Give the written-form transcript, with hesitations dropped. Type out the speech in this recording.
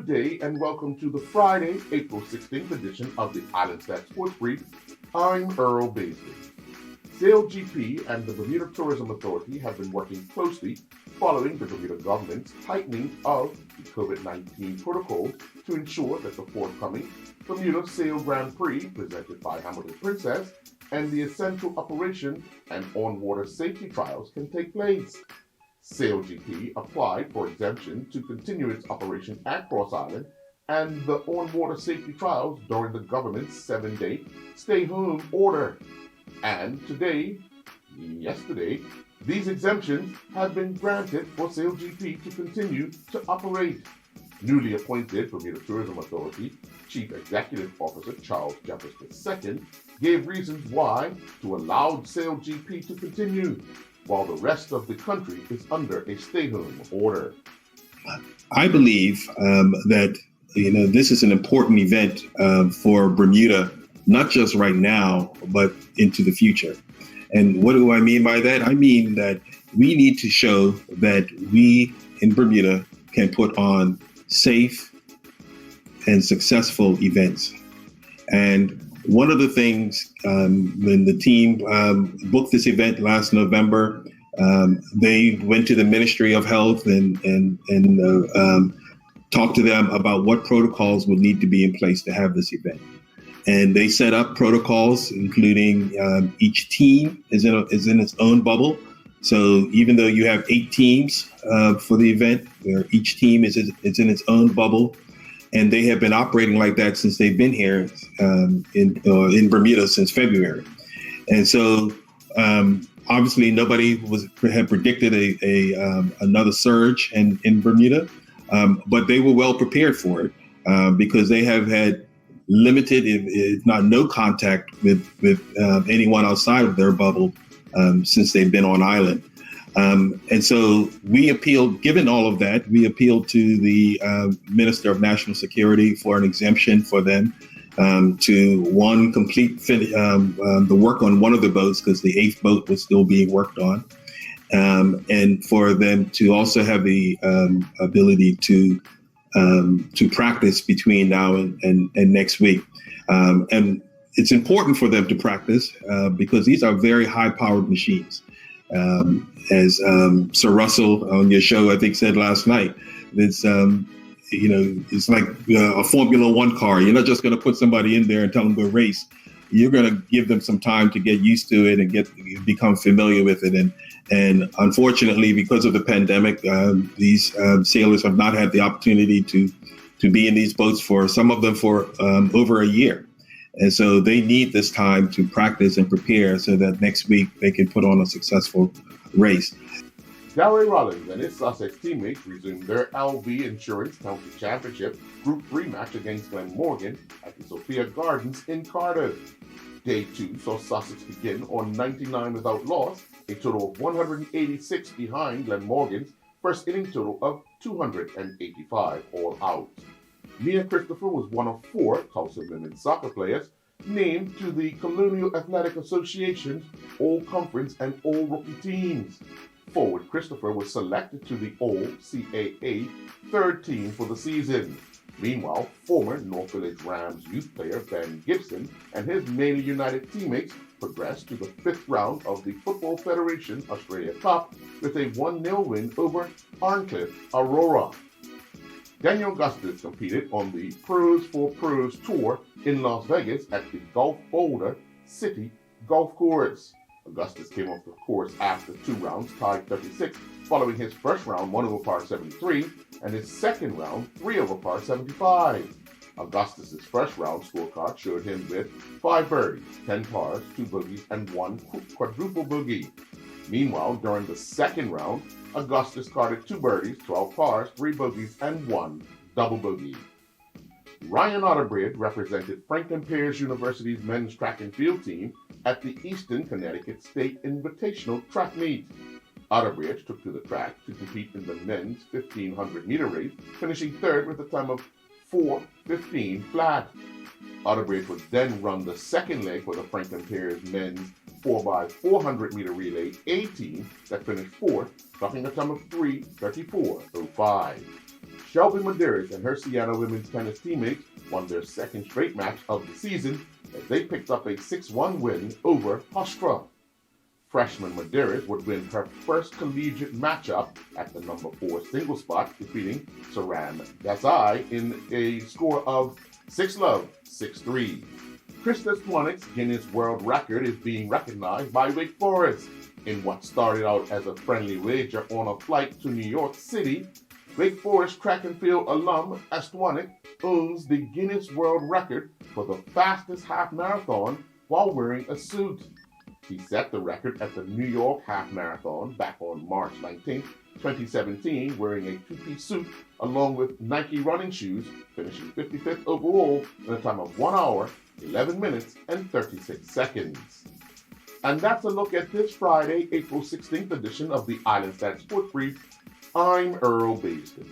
day and welcome to the Friday, April 16th edition of the Islandstats Sports Brief. I'm Earl Baisley. SailGP and the Bermuda Tourism Authority have been working closely following the Bermuda government's tightening of the COVID-19 protocols to ensure that the forthcoming Bermuda Sail Grand Prix, presented by Hamilton Princess, and the essential operation and on-water safety trials can take place. SailGP applied for exemption to continue its operation at Cross Island and the on-water safety trials during the government's 7-day stay-home order. And yesterday, these exemptions have been granted for SailGP to continue to operate. Newly appointed Bermuda Tourism Authority Chief Executive Officer Charles Jeffers II gave reasons why to allow SailGP to continue, while the rest of the country is under a stay-home order. I believe that this is an important event for Bermuda, not just right now, but into the future. And what do I mean by that? I mean that we need to show that we in Bermuda can put on safe and successful events. And one of the things when the team booked this event last November, they went to the Ministry of Health and talked to them about what protocols would need to be in place to have this event. And they set up protocols, including each team is in its own bubble. So even though you have 8 teams for the event, where each team is in its own bubble, and they have been operating like that since they've been here in Bermuda since February. And so obviously nobody had predicted another surge in Bermuda, but they were well prepared for it because they have had limited, if not no contact with anyone outside of their bubble since they've been on island. And so we appealed, given all of that, we appealed to the Minister of National Security for an exemption for them to complete the work on one of the boats, because the 8th boat was still being worked on, and for them to also have the ability to practice between now and next week. And it's important for them to practice because these are very high-powered machines. As Sir Russell on your show, I think, said last night, it's like a Formula One car. You're not just going to put somebody in there and tell them to race. You're going to give them some time to get used to it and become familiar with it. And unfortunately, because of the pandemic, these sailors have not had the opportunity to be in these boats for some of them for over a year. And so they need this time to practice and prepare so that next week they can put on a successful race. Delray Rollins and his Sussex teammates resumed their LV Insurance County Championship Group 3 match against Glenmorgan at the Sophia Gardens in Cardiff. Day 2 saw Sussex begin on 99 without loss, a total of 186 behind Glenmorgan's first inning total of 285 all out. Mia Christopher was one of 4 Tulsa women's soccer players named to the Colonial Athletic Association's All-Conference and All-Rookie teams. Forward Christopher was selected to the All-CAA third team for the season. Meanwhile, former North Village Rams youth player Ben Gibson and his Manly United teammates progressed to the 5th round of the Football Federation Australia Cup with a 1-0 win over Arncliffe Aurora. Daniel Augustus competed on the Pros for Pros Tour in Las Vegas at the Gulf Boulder City Golf Course. Augustus came off the course after 2 rounds, tied 36, following his first round 1 over par 73 and his second round 3 over par 75. Augustus's first round scorecard showed him with 5 birdies, 10 pars, 2 bogeys, and 1 quadruple bogey. Meanwhile, during the second round, Augustus carded 2 birdies, 12 pars, 3 bogeys, and 1 double bogey. Ryan Otterbridge represented Franklin Pierce University's men's track and field team at the Eastern Connecticut State Invitational Track Meet. Otterbridge took to the track to compete in the men's 1,500-meter race, finishing 3rd with a time of 4:15 flat. Otterbridge would then run the second leg for the Franklin Pierce men's 4x400-meter relay A team that finished 4th, clocking a time of 3:34.05. Shelby Medeiros and her Siena women's tennis teammates won their second straight match of the season as they picked up a 6-1 win over Hofstra. Freshman Medeiros would win her first collegiate matchup at the number 4 singles spot, defeating Saran Desai in a score of 6-love, 6-3. Krista Swanwick's Guinness World Record is being recognized by Wake Forest. In what started out as a friendly wager on a flight to New York City, Wake Forest track and field alum Estwanick owns the Guinness World Record for the fastest half marathon while wearing a suit. He set the record at the New York Half Marathon back on March 19, 2017, wearing a two-piece suit along with Nike running shoes, finishing 55th overall in a time of 1 hour, 11 minutes, and 36 seconds. And that's a look at this Friday, April 16th edition of the Islandstats Sports Brief. I'm Earl Baston.